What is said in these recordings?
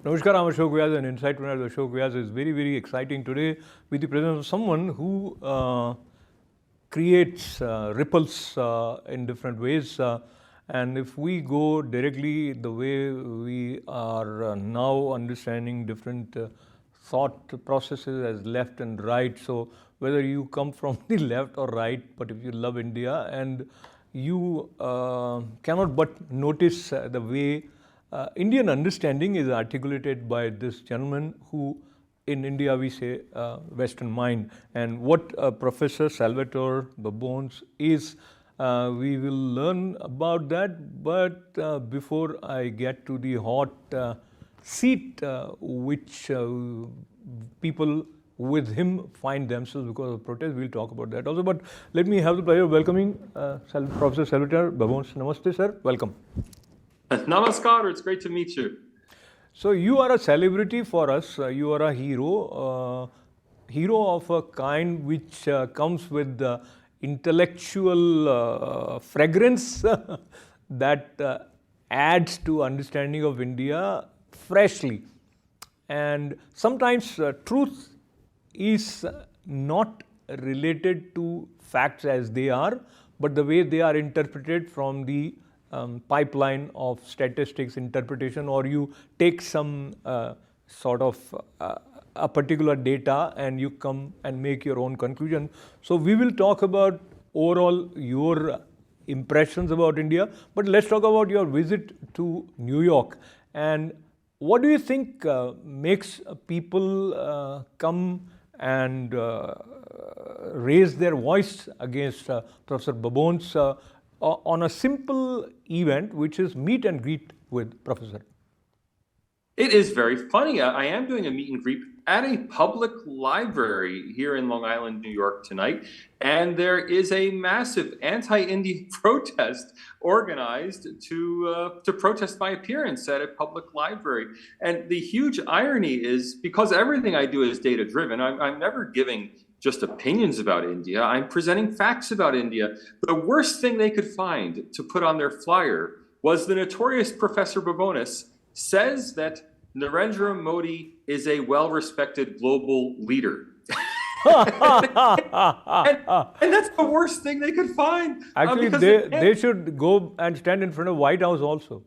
Namaskar, I'm Ashok Vyas, and Insight Winner with Ashok Vyas is very, very exciting today with the presence of someone who creates ripples in different ways. And if we go directly the way we are now understanding different thought processes as left and right, so whether you come from the left or right, but if you love India and you cannot but notice the way Indian understanding is articulated by this gentleman who in India we say Western mind. And what Professor Salvatore Babones is, we will learn about that. But before I get to the hot seat which people with him find themselves because of protest, we'll talk about that also. But let me have the pleasure of welcoming Professor Salvatore Babones. Namaste, sir. Welcome. Namaskar, it's great to meet you. So you are a celebrity for us, you are a hero of a kind which comes with the intellectual fragrance that adds to understanding of India freshly. And sometimes truth is not related to facts as they are, but the way they are interpreted from the pipeline of statistics interpretation, or you take some sort of a particular data and you come and make your own conclusion. So we will talk about overall your impressions about India, but let's talk about your visit to New York. And what do you think makes people come and raise their voice against Professor Babones on a simple event, which is meet and greet with Professor? It is very funny. I am doing a meet and greet at a public library here in Long Island, New York tonight, and there is a massive anti-Indian protest organized to protest my appearance at a public library. And the huge irony is, because everything I do is data-driven, I'm never giving just opinions about India. I'm presenting facts about India. The worst thing they could find to put on their flyer was the notorious Professor Babones says that Narendra Modi is a well-respected global leader. and that's the worst thing they could find. Actually, they should go and stand in front of White House also.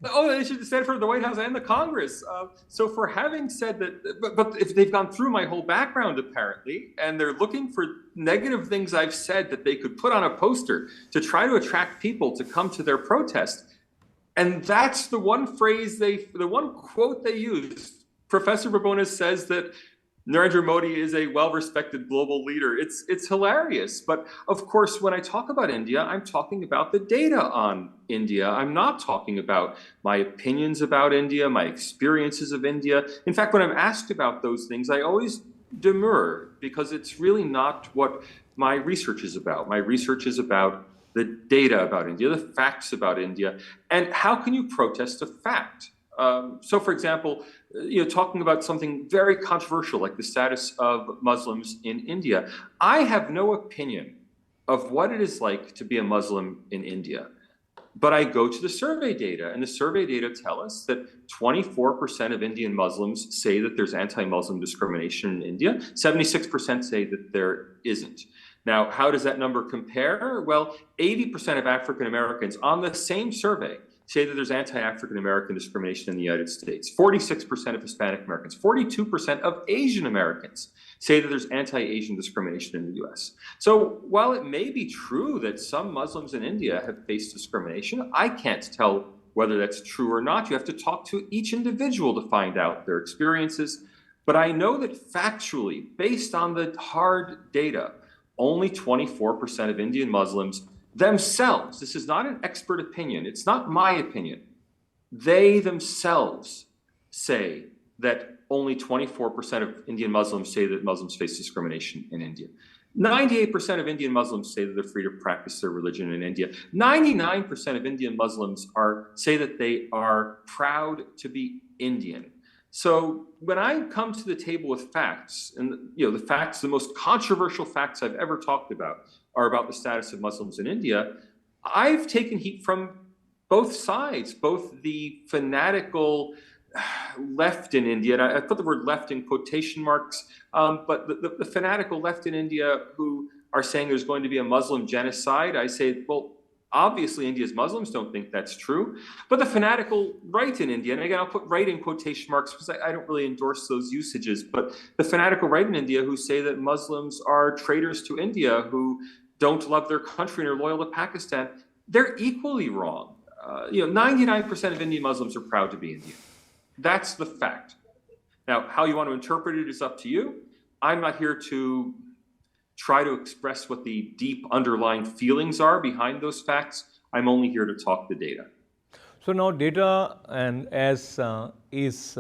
Oh, they should stand for the White House and the Congress. So for having said that, but if they've gone through my whole background apparently, and they're looking for negative things I've said that they could put on a poster to try to attract people to come to their protest. And that's the one phrase the one quote they use. Professor Babones says that Narendra Modi is a well-respected global leader. It's hilarious. But of course, when I talk about India, I'm talking about the data on India. I'm not talking about my opinions about India, my experiences of India. In fact, when I'm asked about those things, I always demur, because it's really not what my research is about. My research is about the data about India, the facts about India, and how can you protest a fact? So, for example, talking about something very controversial like the status of Muslims in India, I have no opinion of what it is like to be a Muslim in India. But I go to the survey data, and the survey data tell us that 24% of Indian Muslims say that there's anti-Muslim discrimination in India. 76% say that there isn't. Now, how does that number compare? Well, 80% of African Americans on the same survey say that there's anti-African American discrimination in the United States. 46% of Hispanic Americans, 42% of Asian Americans say that there's anti-Asian discrimination in the US. So while it may be true that some Muslims in India have faced discrimination, I can't tell whether that's true or not. You have to talk to each individual to find out their experiences. But I know that factually, based on the hard data, only 24% of Indian Muslims themselves, this is not an expert opinion, it's not my opinion, they themselves say that only 24% of Indian Muslims say that Muslims face discrimination in India. 98% of Indian Muslims say that they're free to practice their religion in India. 99% of Indian Muslims say that they are proud to be Indian. So when I come to the table with facts, and the facts, the most controversial facts I've ever talked about are about the status of Muslims in India, I've taken heat from both sides, both the fanatical left in India, and I put the word left in quotation marks, but the fanatical left in India who are saying there's going to be a Muslim genocide, I say, well, obviously India's Muslims don't think that's true, but the fanatical right in India, and again, I'll put right in quotation marks because I don't really endorse those usages, but the fanatical right in India who say that Muslims are traitors to India, who don't love their country and are loyal to Pakistan, they're equally wrong. 99% of Indian Muslims are proud to be Indian. That's the fact. Now, how you want to interpret it is up to you. I'm not here to try to express what the deep underlying feelings are behind those facts. I'm only here to talk the data. So now data, and as is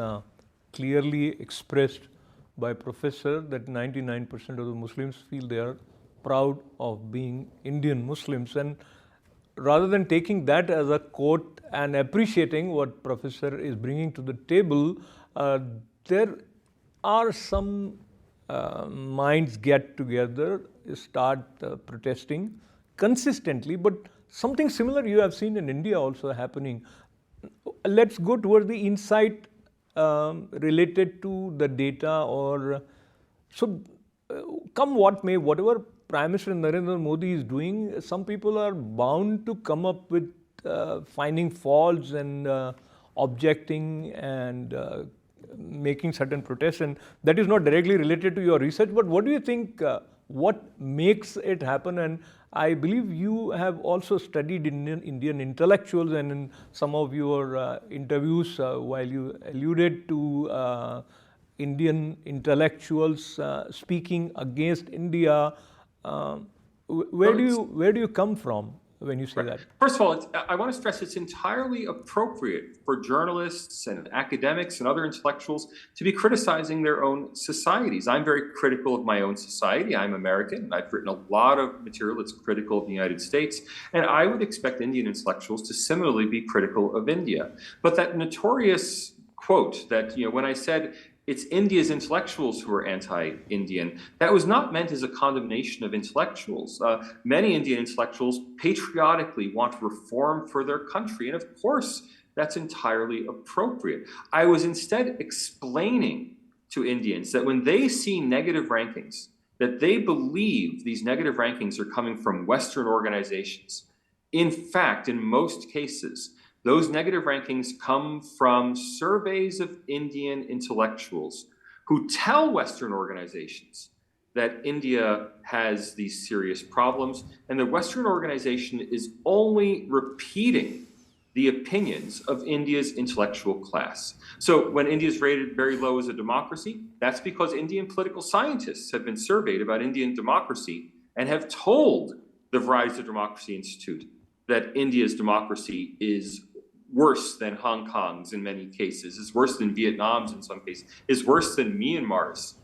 clearly expressed by Professor, that 99% of the Muslims feel they are proud of being Indian Muslims, and rather than taking that as a quote and appreciating what Professor is bringing to the table, there are some minds get together, start protesting consistently, but something similar you have seen in India also happening. Let's go toward the insight related to the data, or so come what may, whatever Prime Minister Narendra Modi is doing, some people are bound to come up with finding faults and objecting and making certain protests, and that is not directly related to your research, but what do you think, what makes it happen? And I believe you have also studied Indian intellectuals, and in some of your interviews, while you alluded to Indian intellectuals speaking against India, where do you come from when you say that? First of all, I want to stress it's entirely appropriate for journalists and academics and other intellectuals to be criticizing their own societies. I'm very critical of my own society. I'm American, and I've written a lot of material that's critical of the United States, and I would expect Indian intellectuals to similarly be critical of India. But that notorious quote that, when I said it's India's intellectuals who are anti-Indian, that was not meant as a condemnation of intellectuals. Many Indian intellectuals patriotically want reform for their country, and of course, that's entirely appropriate. I was instead explaining to Indians that when they see negative rankings, that they believe these negative rankings are coming from Western organizations. In fact, in most cases, those negative rankings come from surveys of Indian intellectuals who tell Western organizations that India has these serious problems, and the Western organization is only repeating the opinions of India's intellectual class. So when India is rated very low as a democracy, that's because Indian political scientists have been surveyed about Indian democracy and have told the Rise to Democracy Institute that India's democracy is worse than Hong Kong's in many cases, is worse than Vietnam's in some cases, is worse than Myanmar's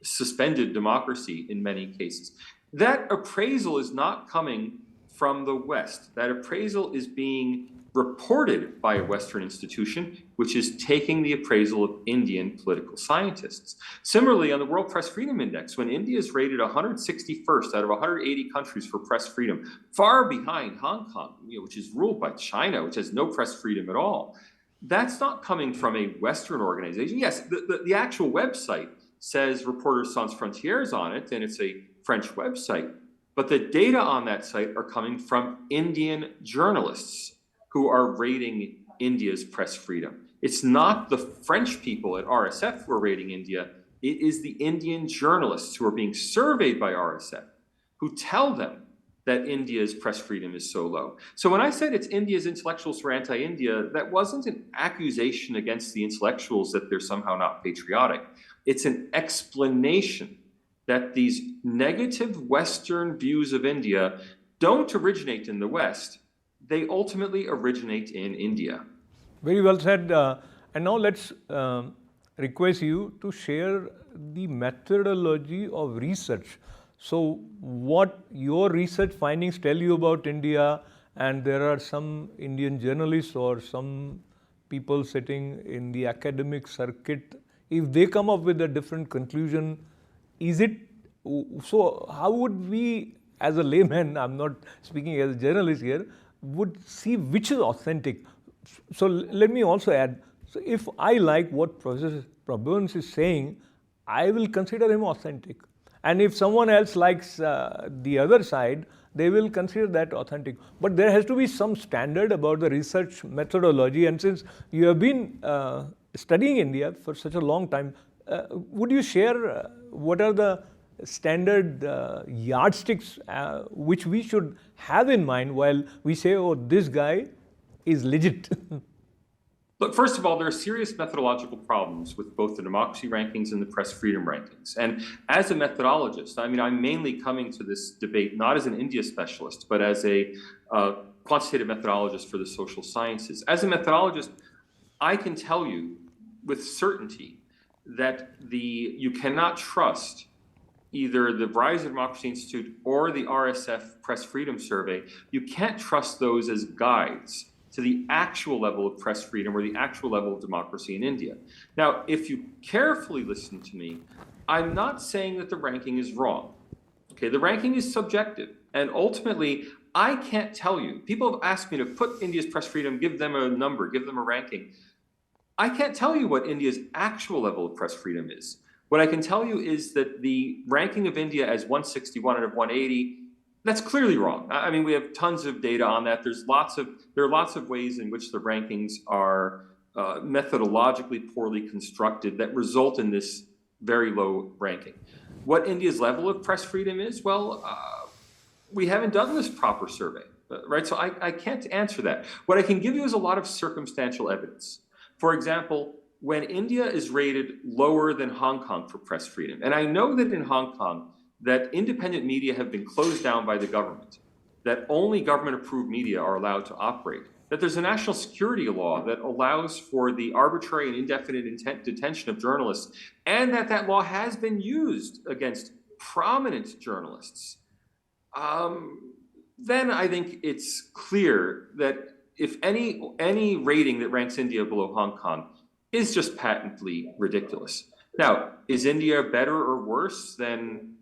suspended democracy in many cases. That appraisal is not coming from the West. That appraisal is being reported by a Western institution, which is taking the appraisal of Indian political scientists. Similarly, on the World Press Freedom Index, when India is rated 161st out of 180 countries for press freedom, far behind Hong Kong, which is ruled by China, which has no press freedom at all, that's not coming from a Western organization. Yes, the actual website says Reporters Sans Frontières on it, and it's a French website, but the data on that site are coming from Indian journalists who are rating India's press freedom. It's not the French people at RSF who are rating India. It is the Indian journalists who are being surveyed by RSF who tell them that India's press freedom is so low. So when I said it's India's intellectuals who are anti-India, that wasn't an accusation against the intellectuals that they're somehow not patriotic. It's an explanation that these negative Western views of India don't originate in the West. They ultimately originate in India. Very well said. And now let's request you to share the methodology of research. So what your research findings tell you about India, and there are some Indian journalists or some people sitting in the academic circuit, if they come up with a different conclusion, is it, so how would we as a layman, I'm not speaking as a journalist here, would see which is authentic? So let me also add, So if I like what Professor Babones is saying, I will consider him authentic. And if someone else likes the other side, they will consider that authentic. But there has to be some standard about the research methodology. And since you have been studying India for such a long time, would you share what are the standard yardsticks which we should have in mind while we say, oh, this guy is legit? Look, first of all, there are serious methodological problems with both the democracy rankings and the press freedom rankings. And as a methodologist, I mean, I'm mainly coming to this debate not as an India specialist, but as a quantitative methodologist for the social sciences. As a methodologist, I can tell you with certainty that you cannot trust either the Verizon Democracy Institute or the RSF Press Freedom Survey. You can't trust those as guides to the actual level of press freedom or the actual level of democracy in India. Now, if you carefully listen to me, I'm not saying that the ranking is wrong. Okay, the ranking is subjective, and ultimately, I can't tell you. People have asked me to put India's press freedom, give them a number, give them a ranking. I can't tell you what India's actual level of press freedom is. What I can tell you is that the ranking of India as 161 out of 180, that's clearly wrong. I mean, we have tons of data on that. There are lots of ways in which the rankings are methodologically poorly constructed that result in this very low ranking. What India's level of press freedom is, well, we haven't done this proper survey, right? So I can't answer that. What I can give you is a lot of circumstantial evidence. For example, when India is rated lower than Hong Kong for press freedom, and I know that in Hong Kong, that independent media have been closed down by the government, that only government-approved media are allowed to operate, that there's a national security law that allows for the arbitrary and indefinite detention of journalists, and that law has been used against prominent journalists, then I think it's clear that if any rating that ranks India below Hong Kong is just patently ridiculous. Now, is India better or worse than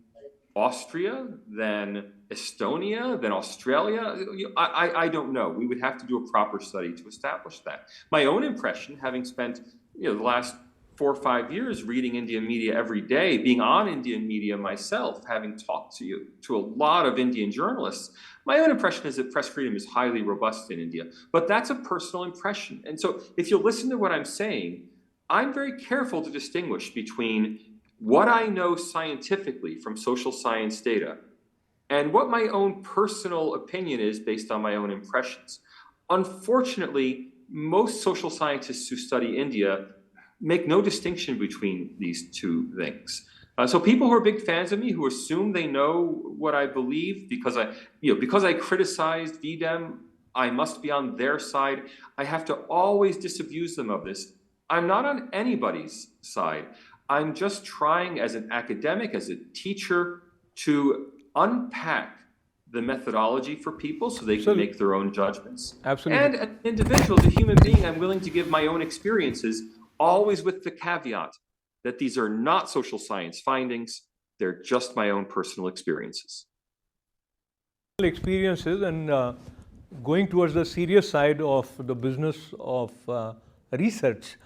Austria, than Estonia, than Australia? I don't know. We would have to do a proper study to establish that. My own impression, having spent the last 4 or 5 years reading Indian media every day, being on Indian media myself, having talked to a lot of Indian journalists, my own impression is that press freedom is highly robust in India. But that's a personal impression. And so if you listen to what I'm saying, I'm very careful to distinguish between what I know scientifically from social science data and what my own personal opinion is based on my own impressions. Unfortunately, most social scientists who study India make no distinction between these two things. So people who are big fans of me, who assume they know what I believe because I criticized VDEM, I must be on their side. I have to always disabuse them of this. I'm not on anybody's side. I'm just trying as an academic, as a teacher, to unpack the methodology for people so they can make their own judgments. Absolutely. And as an individual, as a human being, I'm willing to give my own experiences, always with the caveat that these are not social science findings, they're just my own personal experiences. Experiences and going towards the serious side of the business of research,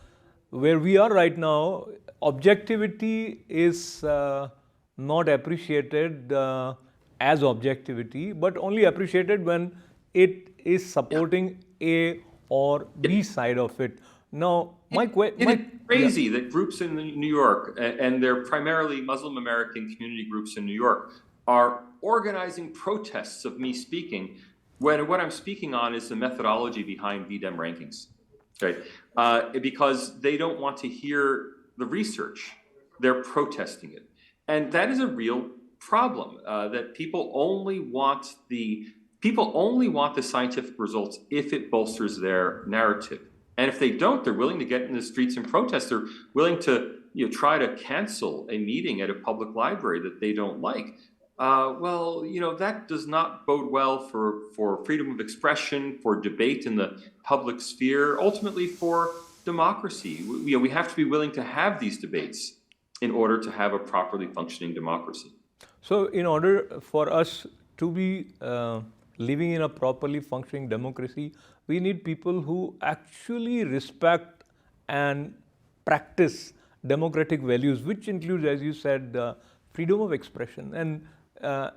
where we are right now, objectivity is not appreciated as objectivity, but only appreciated when it is supporting A or B side of it. Now, it's crazy that groups in New York, and they're primarily Muslim American community groups in New York, are organizing protests of me speaking, when what I'm speaking on is the methodology behind VDEM rankings. Okay? Because they don't want to hear the research. They're protesting it. And that is a real problem, that people only want the scientific results if it bolsters their narrative. And if they don't, they're willing to get in the streets and protest. They're willing to try to cancel a meeting at a public library that they don't like. That does not bode well for freedom of expression, for debate in the public sphere, ultimately for democracy. We have to be willing to have these debates in order to have a properly functioning democracy. So in order for us to be living in a properly functioning democracy, we need people who actually respect and practice democratic values, which includes, as you said, freedom of expression and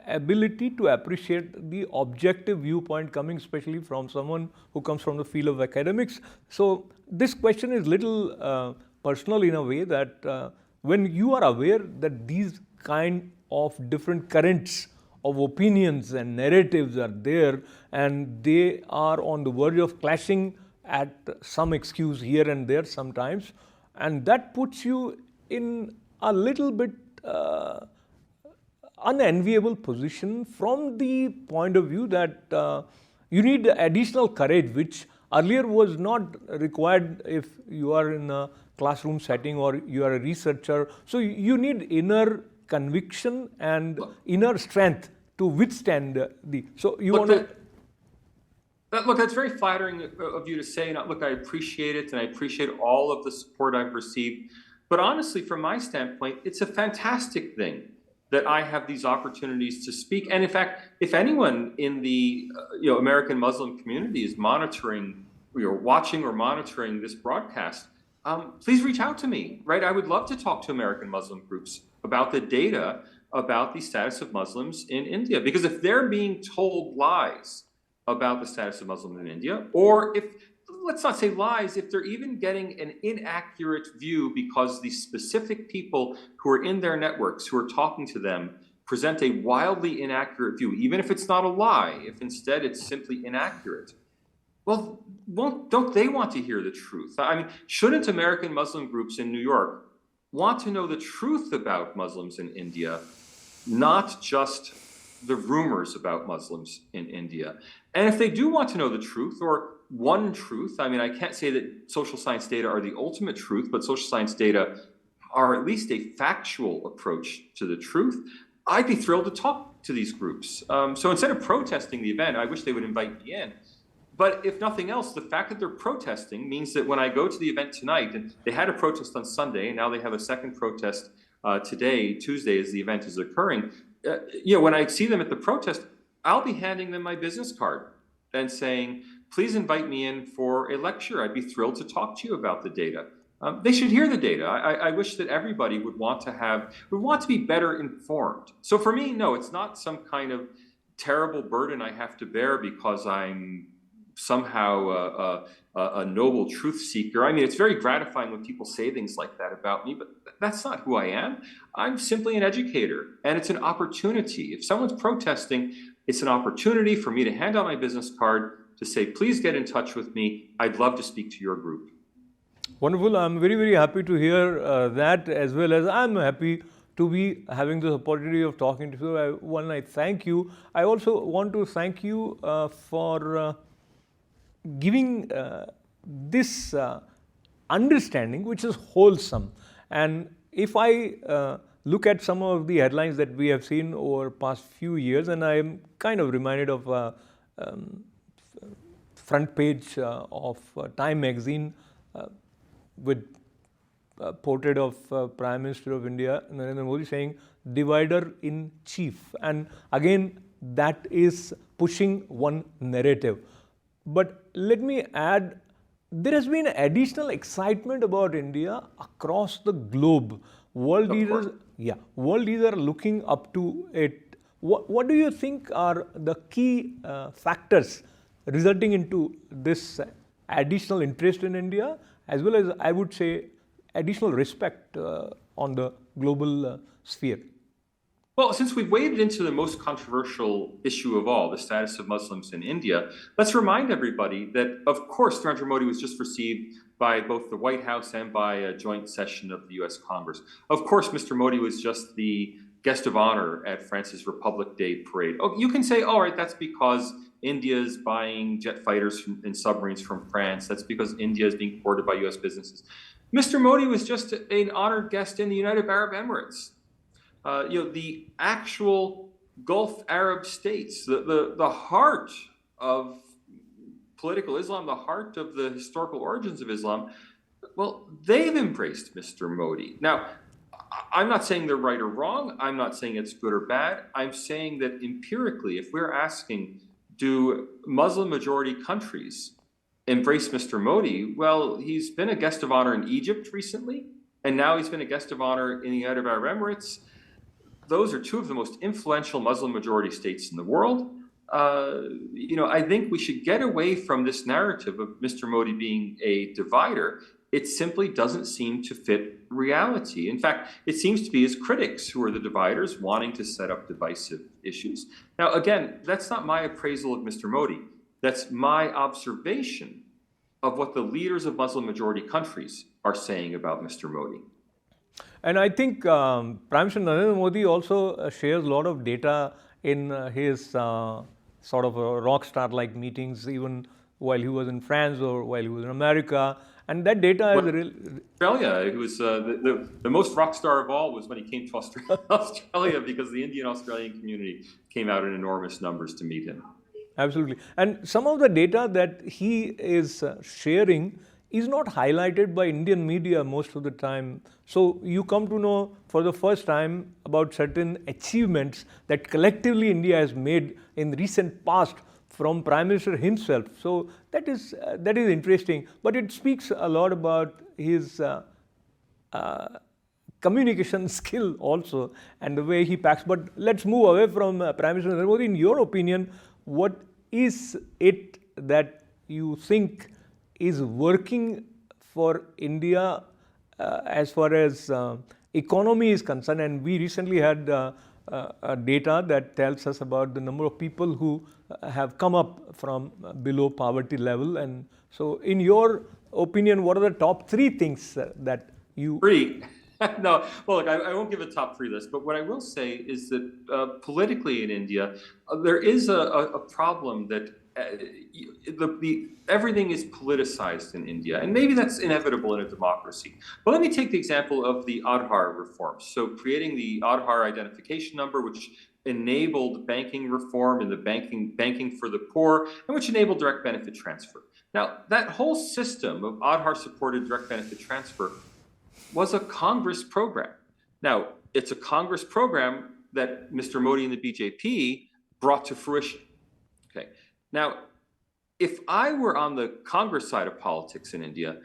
ability to appreciate the objective viewpoint coming especially from someone who comes from the field of academics. So this question is little personal in a way that when you are aware that these kind of different currents of opinions and narratives are there and they are on the verge of clashing at some excuse here and there sometimes, and that puts you in a little bit unenviable position from the point of view that you need additional courage, which earlier was not required if you are in a classroom setting or you are a researcher. So you need inner conviction and inner strength to withstand the. So you want to. Look, that's very flattering of you to say. Look, I appreciate it, and I appreciate all of the support I've received. But honestly, from my standpoint, it's a fantastic thing that I have these opportunities to speak. And in fact, if anyone in the American Muslim community is monitoring, watching or monitoring this broadcast, please reach out to me. Right? I would love to talk to American Muslim groups about the data about the status of Muslims in India, because if they're being told lies about the status of Muslims in India, or if, let's not say lies, if they're even getting an inaccurate view because the specific people who are in their networks who are talking to them present a wildly inaccurate view, even if it's not a lie, if instead it's simply inaccurate, well, don't they want to hear the truth? I mean, shouldn't American Muslim groups in New York want to know the truth about Muslims in India, not just the rumors about Muslims in India? And if they do want to know the truth, or one truth, I mean, I can't say that social science data are the ultimate truth, but social science data are at least a factual approach to the truth, I'd be thrilled to talk to these groups. So instead of protesting the event, I wish they would invite me in. But if nothing else, the fact that they're protesting means that when I go to the event tonight, and they had a protest on Sunday, and now they have a second protest today, Tuesday, as the event is occurring, when I see them at the protest, I'll be handing them my business card and saying, please invite me in for a lecture. I'd be thrilled to talk to you about the data. They should hear the data. I wish that everybody would want to be better informed. So for me, no, it's not some kind of terrible burden I have to bear because I'm somehow a noble truth seeker. I mean, it's very gratifying when people say things like that about me, but that's not who I am. I'm simply an educator, and it's an opportunity. If someone's protesting, it's an opportunity for me to hand out my business card to say, please get in touch with me. I'd love to speak to your group. Wonderful. I'm very, very happy to hear that, as well as I'm happy to be having this opportunity of talking to you. I thank you. I also want to thank you for giving this understanding, which is wholesome. And if I look at some of the headlines that we have seen over past few years, and I am kind of reminded of front page of Time magazine with a portrait of Prime Minister of India, Narendra Modi, saying divider in chief. And again, that is pushing one narrative. But let me add, there has been additional excitement about India across the globe. World leaders are looking up to it. What do you think are the key factors resulting into this additional interest in India, as well as, I would say, additional respect on the global sphere? Well, since we've waded into the most controversial issue of all, the status of Muslims in India, let's remind everybody that, of course, Narendra Modi was just received by both the White House and by a joint session of the US Congress. Of course, Mr. Modi was just the guest of honor at France's Republic Day parade. Oh, you can say, all right, that's because India is buying jet fighters and submarines from France. That's because India is being courted by US businesses. Mr. Modi was just an honored guest in the United Arab Emirates. The actual Gulf Arab states, the heart of political Islam, the heart of the historical origins of Islam, well, they've embraced Mr. Modi. Now, I'm not saying they're right or wrong. I'm not saying it's good or bad. I'm saying that empirically, if we're asking, do Muslim majority countries embrace Mr. Modi? Well, he's been a guest of honor in Egypt recently, and now he's been a guest of honor in the United Arab Emirates. Those are two of the most influential Muslim majority states in the world. I think we should get away from this narrative of Mr. Modi being a divider. It simply doesn't seem to fit reality. In fact, it seems to be his critics who are the dividers, wanting to set up divisive issues. Now, again, that's not my appraisal of Mr. Modi. That's my observation of what the leaders of Muslim majority countries are saying about Mr. Modi. And I think Prime Minister Narendra Modi also shares a lot of data in his sort of rock star-like meetings, even while he was in France or while he was in America. And that data is real. Australia, it was the most rock star of all was when he came to Australia because the Indian Australian community came out in enormous numbers to meet him. Absolutely. And some of the data that he is sharing is not highlighted by Indian media most of the time. So you come to know for the first time about certain achievements that collectively India has made in recent past from Prime Minister himself. So that is interesting. But it speaks a lot about his communication skill also and the way he packs. But let's move away from Prime Minister Narendra Modi. In your opinion, what is it that you think is working for India as far as economy is concerned? And we recently had data that tells us about the number of people who have come up from below poverty level. And so in your opinion, what are the top three things that you... Three? No, well, look, I won't give a top three list, but what I will say is that politically in India, there is a problem that everything is politicized in India, and maybe that's inevitable in a democracy. But let me take the example of the Aadhaar reforms. So creating the Aadhaar identification number, which enabled banking reform and the banking for the poor, and which enabled direct benefit transfer. Now, that whole system of Aadhaar-supported direct benefit transfer was a Congress program. Now, it's a Congress program that Mr. Modi and the BJP brought to fruition. Okay. Now, if I were on the Congress side of politics in India,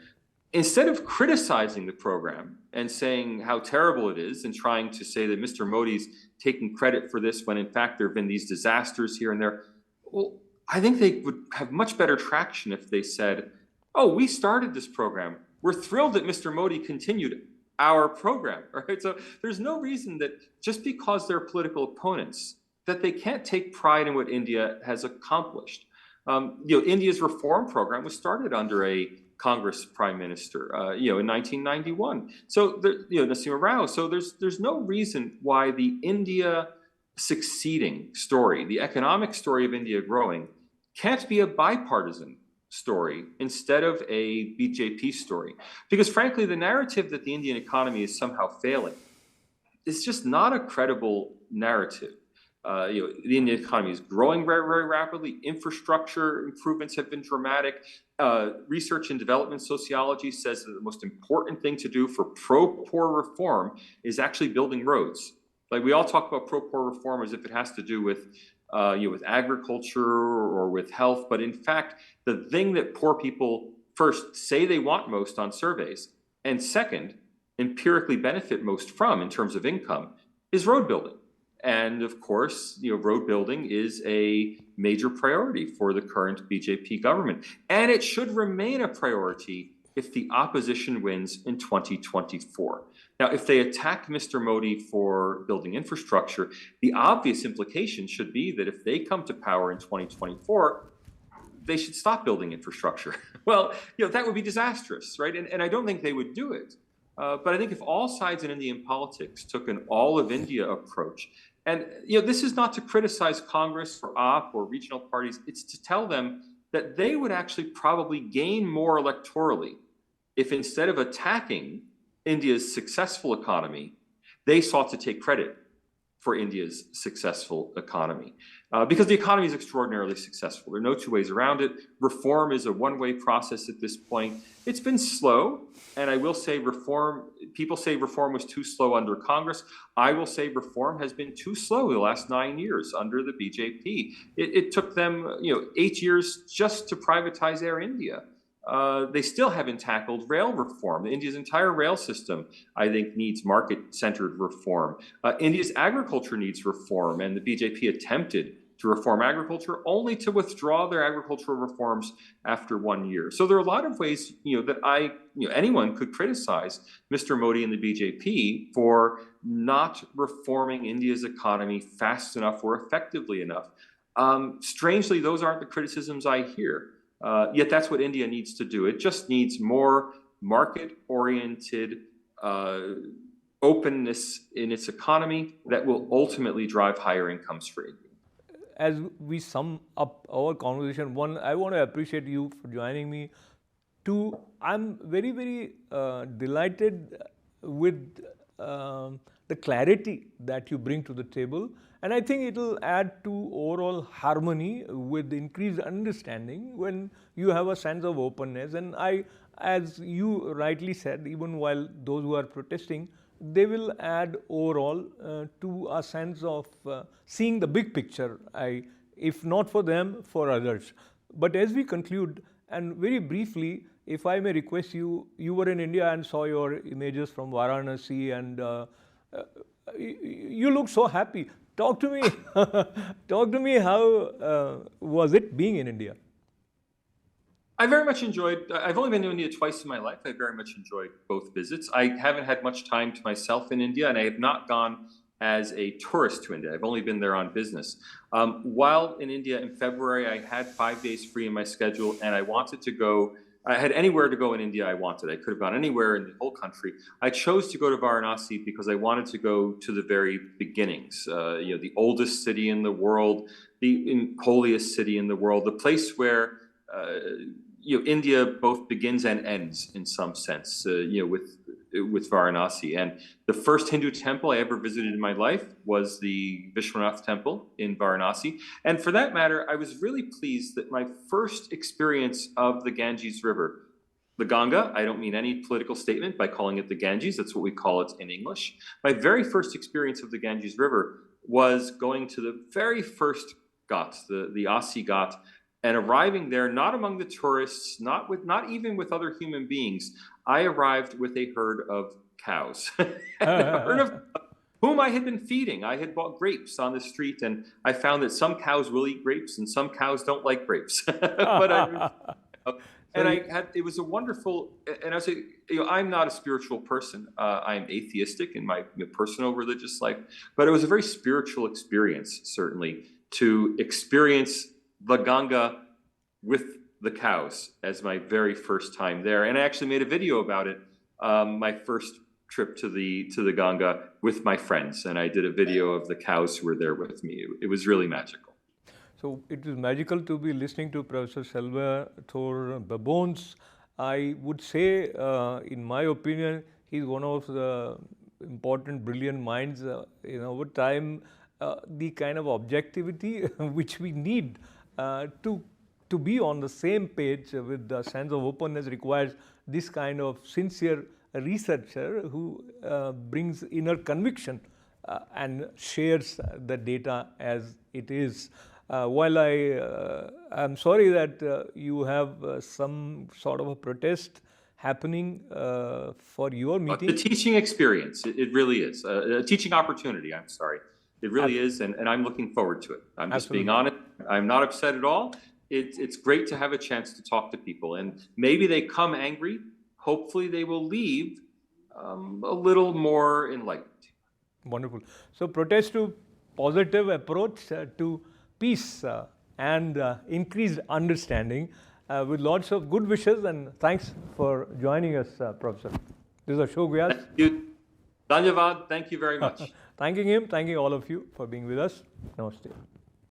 instead of criticizing the program and saying how terrible it is and trying to say that Mr. Modi's taking credit for this when in fact there have been these disasters here and there, well, I think they would have much better traction if they said, oh, we started this program. We're thrilled that Mr. Modi continued our program, right? So there's no reason that just because they're political opponents, that they can't take pride in what India has accomplished. India's reform program was started under a Congress prime minister, in 1991. So, Narasimha Rao. So there's no reason why the India succeeding story, the economic story of India growing, can't be a bipartisan story instead of a BJP story. Because frankly, the narrative that the Indian economy is somehow failing is just not a credible narrative. The Indian economy is growing very, very rapidly. Infrastructure improvements have been dramatic. Research and development sociology says that the most important thing to do for pro-poor reform is actually building roads. Like we all talk about pro-poor reform as if it has to do with agriculture or with health, but in fact, the thing that poor people first say they want most on surveys, and second, empirically benefit most from in terms of income, is road building. And of course, road building is a major priority for the current BJP government. And it should remain a priority if the opposition wins in 2024. Now, if they attack Mr. Modi for building infrastructure, the obvious implication should be that if they come to power in 2024, they should stop building infrastructure. Well, that would be disastrous, right? And I don't think they would do it. But I think if all sides in Indian politics took an all of India approach, and this is not to criticize Congress or AAP or regional parties, it's to tell them that they would actually probably gain more electorally if instead of attacking India's successful economy, they sought to take credit for India's successful economy. because the economy is extraordinarily successful. There are no two ways around it. Reform is a one-way process at this point. It's been slow, and I will say people say reform was too slow under Congress. I will say reform has been too slow the last 9 years under the BJP. It took them 8 years just to privatize Air India. They still haven't tackled rail reform. India's entire rail system, I think, needs market-centered reform. India's agriculture needs reform, and the BJP attempted to reform agriculture only to withdraw their agricultural reforms after 1 year. So there are a lot of ways, that anyone could criticize Mr. Modi and the BJP for not reforming India's economy fast enough or effectively enough. Strangely, those aren't the criticisms I hear. Yet that's what India needs to do. It just needs more market-oriented openness in its economy that will ultimately drive higher incomes for India. As we sum up our conversation, one, I want to appreciate you for joining me. Two, I'm very, very delighted with the clarity that you bring to the table. And I think it will add to overall harmony with increased understanding when you have a sense of openness. And as you rightly said, even while those who are protesting, they will add overall to a sense of seeing the big picture, if not for them, for others. But as we conclude, and very briefly, if I may request you, you were in India and saw your images from Varanasi, and you look so happy. Talk to me. Talk to me. How was it being in India? I very much enjoyed. I've only been to India twice in my life. I very much enjoyed both visits. I haven't had much time to myself in India, and I have not gone as a tourist to India. I've only been there on business. While in India in February, I had 5 days free in my schedule, and I wanted to go. I had anywhere to go in India I wanted. I could have gone anywhere in the whole country. I chose to go to Varanasi because I wanted to go to the very beginnings. The oldest city in the world, the holiest city in the world, the place where India both begins and ends in some sense. With Varanasi. And the first Hindu temple I ever visited in my life was the Vishwanath temple in Varanasi. And for that matter, I was really pleased that my first experience of the Ganges River, the Ganga, I don't mean any political statement by calling it the Ganges, that's what we call it in English. My very first experience of the Ganges River was going to the very first Ghat, the Asi Ghat, and arriving there, not among the tourists, not even with other human beings. I arrived with a herd of cows, a herd of whom I had been feeding. I had bought grapes on the street, and I found that some cows will eat grapes and some cows don't like grapes. It was a wonderful, and I say, I'm not a spiritual person. I'm atheistic in my personal religious life, but it was a very spiritual experience, certainly, to experience the Ganga with the cows as my very first time there. And I actually made a video about it, my first trip to the Ganga with my friends. And I did a video of the cows who were there with me. It was really magical. So it was magical to be listening to Professor Salvatore Babones. I would say, in my opinion, he's one of the important, brilliant minds in our time. The kind of objectivity which we need to be on the same page with the sense of openness requires this kind of sincere researcher who brings inner conviction and shares the data as it is. While I'm sorry that you have some sort of a protest happening for your meeting. The teaching experience, it really is. A teaching opportunity, I'm sorry. It really is, and I'm looking forward to it. I'm just being honest. I'm not upset at all. It's great to have a chance to talk to people, and maybe they come angry. Hopefully they will leave a little more enlightened. Wonderful. So protest to positive approach to peace and increased understanding with lots of good wishes, and thanks for joining us, Professor. This is Ashok Vyas. Thank you. Dhanyavad. Thank you very much. Thanking him, thanking all of you for being with us. Namaste.